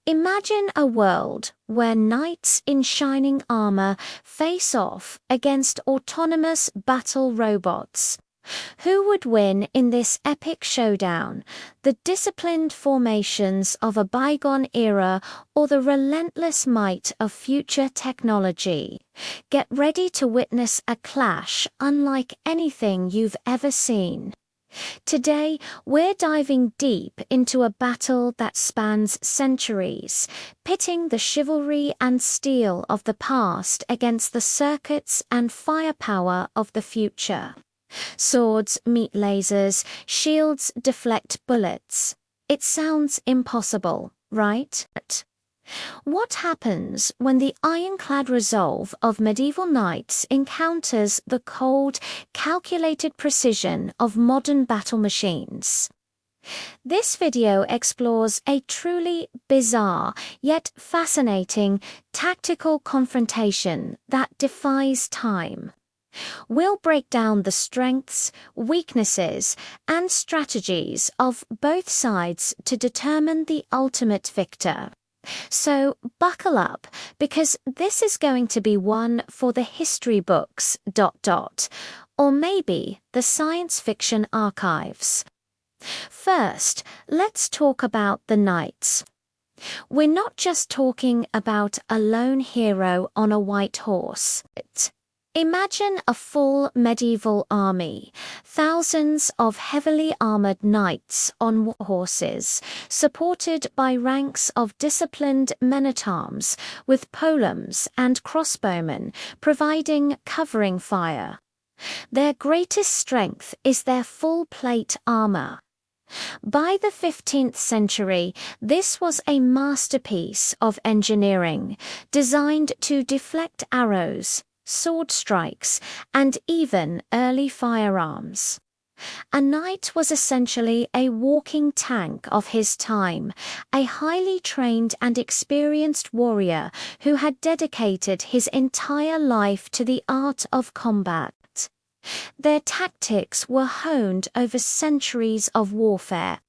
Imagine a world where knights in shining armor face off against autonomous battle robots. Who would win in this epic showdown? The disciplined formations of a bygone era or the relentless might of future technology? Get ready to witness a clash unlike anything you've ever seen. Today, we're diving deep into a battle that spans centuries, pitting the chivalry and steel of the past against the circuits and firepower of the future. Swords meet lasers, shields deflect bullets. It sounds impossible, right? What happens when the ironclad resolve of medieval knights encounters the cold, calculated precision of modern battle machines? This video explores a truly bizarre, yet fascinating, tactical confrontation that defies time. We'll break down the strengths, weaknesses, and strategies of both sides to determine the ultimate victor. So buckle up, because this is going to be one for the history books, or maybe the science fiction archives. First, let's talk about the knights. We're not just talking about a lone hero on a white horse. Imagine a full medieval army, thousands of heavily armored knights on war horses, supported by ranks of disciplined men-at-arms with polearms and crossbowmen providing covering fire. Their greatest strength is their full-plate armor. By the 15th century, this was a masterpiece of engineering, designed to deflect arrows, sword strikes, and even early firearms. A knight was essentially a walking tank of his time, a highly trained and experienced warrior who had dedicated his entire life to the art of combat. Their tactics were honed over centuries of warfare.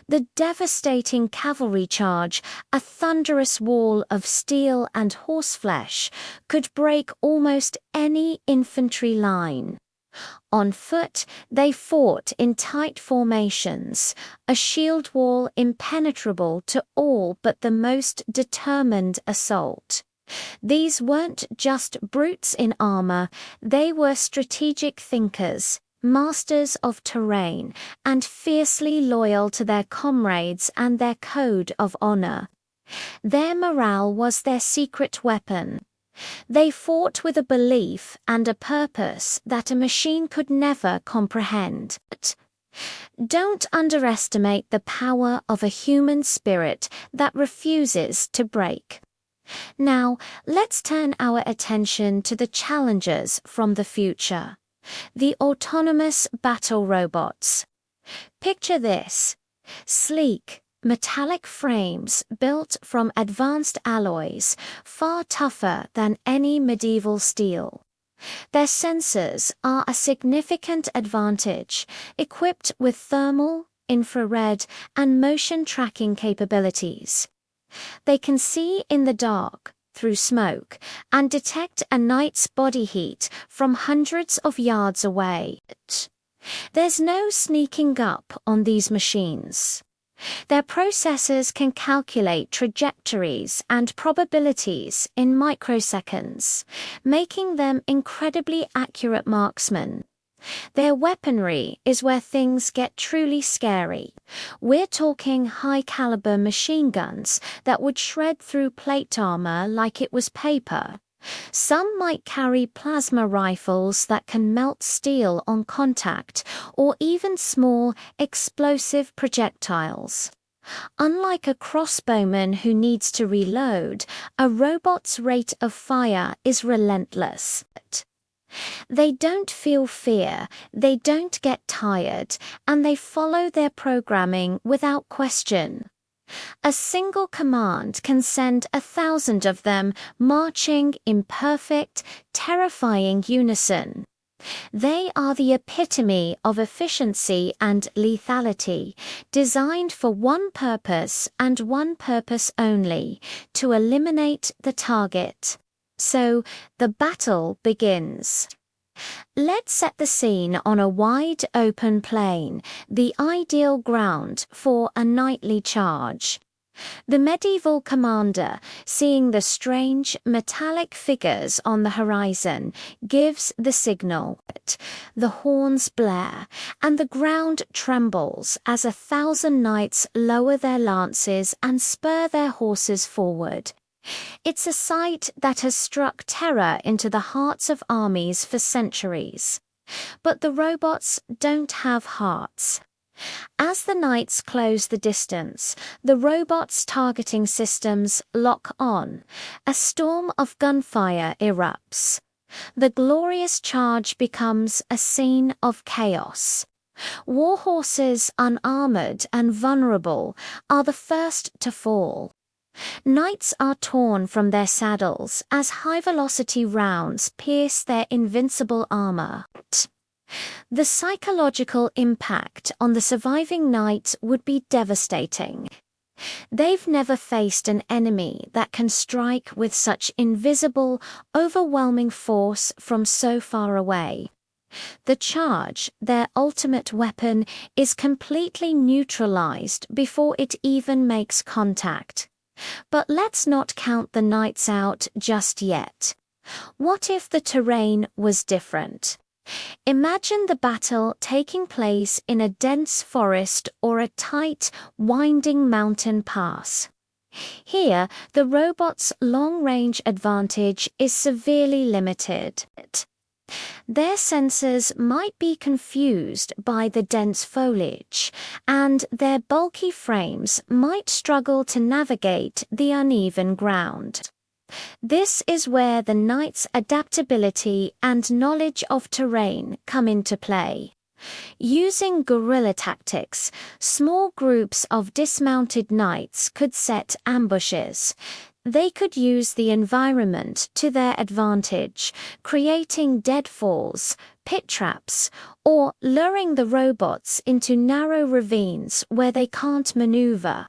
The devastating cavalry charge, a thunderous wall of steel and horseflesh, could break almost any infantry line. On foot, they fought in tight formations, a shield wall impenetrable to all but the most determined assault. These weren't just brutes in armor, they were strategic thinkers, masters of terrain, and fiercely loyal to their comrades and their code of honor. Their morale was their secret weapon. They fought with a belief and a purpose that a machine could never comprehend. Don't underestimate the power of a human spirit that refuses to break. Now, let's turn our attention to the challengers from the future. The autonomous battle robots. Picture this: sleek, metallic frames built from advanced alloys, far tougher than any medieval steel. Their sensors are a significant advantage, equipped with thermal, infrared, and motion tracking capabilities. They can see in the dark, through smoke, and detect a knight's body heat from hundreds of yards away. There's no sneaking up on these machines. Their processors can calculate trajectories and probabilities in microseconds, making them incredibly accurate marksmen. Their weaponry is where things get truly scary. We're talking high-caliber machine guns that would shred through plate armor like it was paper. Some might carry plasma rifles that can melt steel on contact, or even small, explosive projectiles. Unlike a crossbowman who needs to reload, a robot's rate of fire is relentless. They don't feel fear, they don't get tired, and they follow their programming without question. A single command can send 1,000 of them marching in perfect, terrifying unison. They are the epitome of efficiency and lethality, designed for one purpose and one purpose only: to eliminate the target. So, the battle begins. Let's set the scene on a wide open plain, the ideal ground for a nightly charge. The medieval commander, seeing the strange metallic figures on the horizon, gives the signal. The horns blare, and the ground trembles as 1,000 knights lower their lances and spur their horses forward. It's a sight that has struck terror into the hearts of armies for centuries. But the robots don't have hearts. As the knights close the distance, the robots' targeting systems lock on. A storm of gunfire erupts. The glorious charge becomes a scene of chaos. War horses, unarmored and vulnerable, are the first to fall. Knights are torn from their saddles as high-velocity rounds pierce their invincible armor. The psychological impact on the surviving knight would be devastating. They've never faced an enemy that can strike with such invisible, overwhelming force from so far away. The charge, their ultimate weapon, is completely neutralized before it even makes contact. But let's not count the knights out just yet. What if the terrain was different? Imagine the battle taking place in a dense forest or a tight, winding mountain pass. Here, the robot's long-range advantage is severely limited. Their sensors might be confused by the dense foliage, and their bulky frames might struggle to navigate the uneven ground. This is where the knight's adaptability and knowledge of terrain come into play. Using guerrilla tactics, small groups of dismounted knights could set ambushes. They could use the environment to their advantage, creating deadfalls, pit traps, or luring the robots into narrow ravines where they can't maneuver.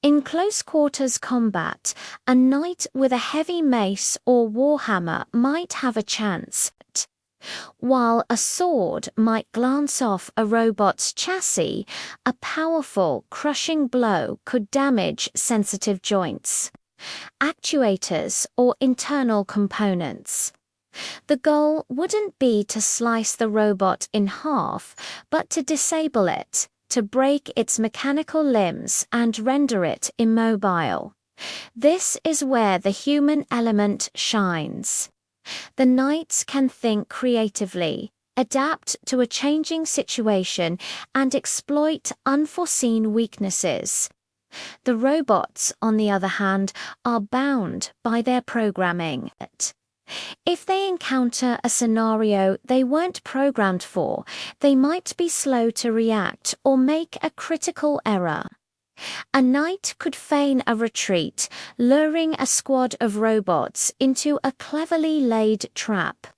In close-quarters combat, a knight with a heavy mace or warhammer might have a chance, while a sword might glance off a robot's chassis. A powerful, crushing blow could damage sensitive joints, actuators, or internal components. The goal wouldn't be to slice the robot in half, but to disable it, to break its mechanical limbs and render it immobile. This is where the human element shines. The knights can think creatively, adapt to a changing situation, and exploit unforeseen weaknesses. The robots, on the other hand, are bound by their programming. If they encounter a scenario they weren't programmed for, they might be slow to react or make a critical error. A knight could feign a retreat, luring a squad of robots into a cleverly laid trap.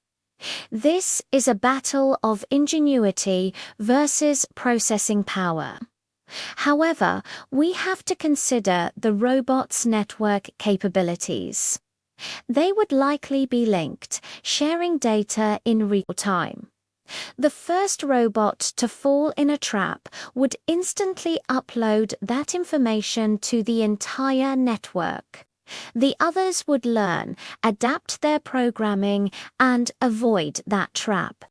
This is a battle of ingenuity versus processing power. However, we have to consider the robot's network capabilities. They would likely be linked, sharing data in real time. The first robot to fall in a trap would instantly upload that information to the entire network. The others would learn, adapt their programming, and avoid that trap.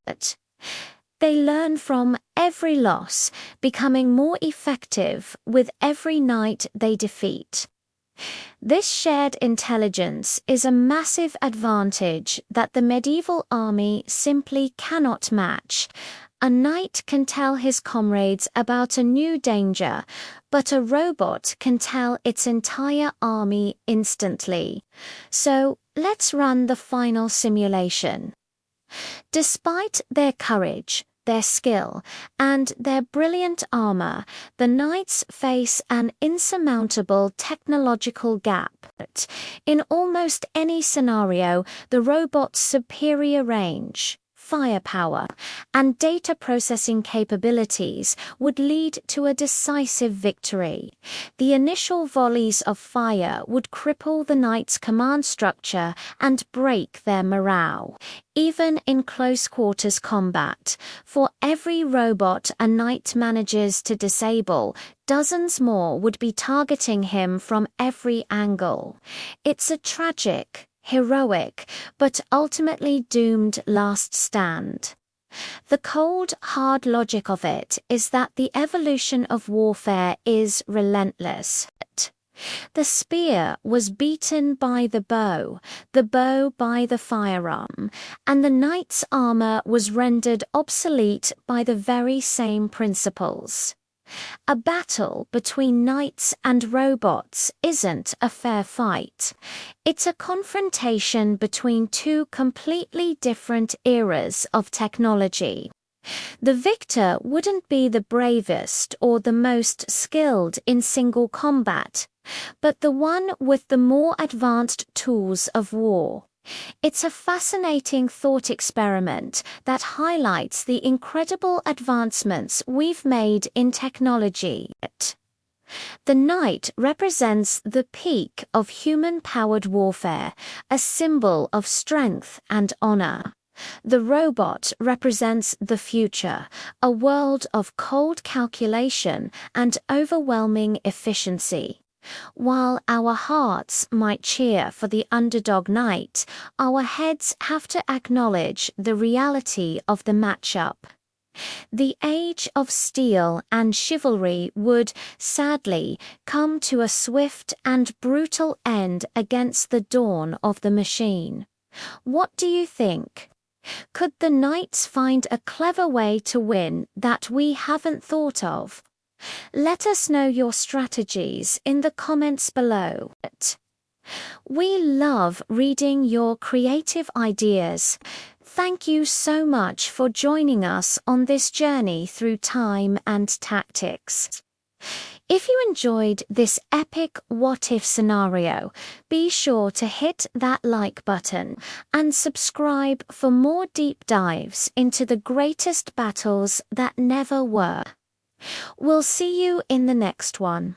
They learn from every loss, becoming more effective with every knight they defeat. This shared intelligence is a massive advantage that the medieval army simply cannot match. A knight can tell his comrades about a new danger, but a robot can tell its entire army instantly. So, let's run the final simulation. Despite their courage, their skill, and their brilliant armor, the knights face an insurmountable technological gap. In almost any scenario, the robot's superior range, firepower, and data processing capabilities would lead to a decisive victory. The initial volleys of fire would cripple the Knights' command structure and break their morale. Even in close-quarters combat, for every robot a Knight manages to disable, dozens more would be targeting him from every angle. It's a tragic, heroic, but ultimately doomed last stand. The cold, hard logic of it is that the evolution of warfare is relentless. The spear was beaten by the bow by the firearm, and the knight's armor was rendered obsolete by the very same principles. A battle between knights and robots isn't a fair fight. It's a confrontation between two completely different eras of technology. The victor wouldn't be the bravest or the most skilled in single combat, but the one with the more advanced tools of war. It's a fascinating thought experiment that highlights the incredible advancements we've made in technology. The knight represents the peak of human-powered warfare, a symbol of strength and honor. The robot represents the future, a world of cold calculation and overwhelming efficiency. While our hearts might cheer for the underdog knight, our heads have to acknowledge the reality of the matchup. The age of steel and chivalry would, sadly, come to a swift and brutal end against the dawn of the machine. What do you think? Could the knights find a clever way to win that we haven't thought of? Let us know your strategies in the comments below. We love reading your creative ideas. Thank you so much for joining us on this journey through time and tactics. If you enjoyed this epic what-if scenario, be sure to hit that like button and subscribe for more deep dives into the greatest battles that never were. We'll see you in the next one.